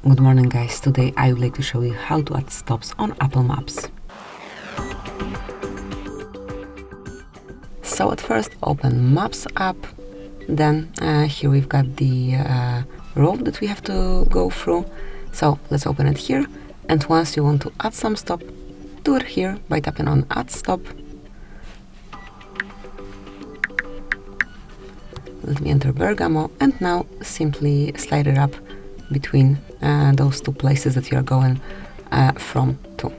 Good morning guys, today I would like to show you how to add stops on Apple Maps. So at first open Maps app, then here we've got the road that we have to go through. So let's open it here, and once you want to add some stop, do it here by tapping on Add Stop. Let me enter Bergamo, and now simply slide it up between those two places that you are going from to.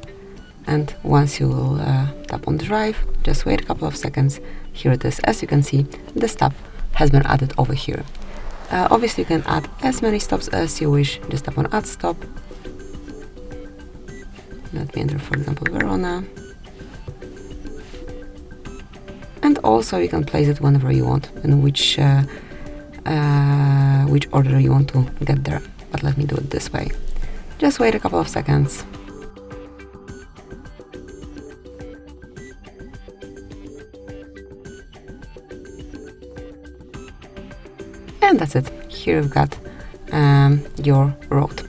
And once you will tap on Drive, just wait a couple of seconds. Here it is. As you can see, the stop has been added over here. Obviously you can add as many stops as you wish. Just tap on Add Stop. Let me enter, for example, Verona. And also you can place it whenever you want, in which order you want to get there. But let me do it this way. Just wait a couple of seconds. And that's it. Here you've got your road.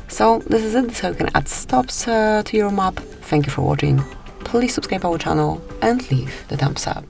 So this is it. So you can add stops to your map. Thank you for watching. Please subscribe our channel and leave the thumbs up.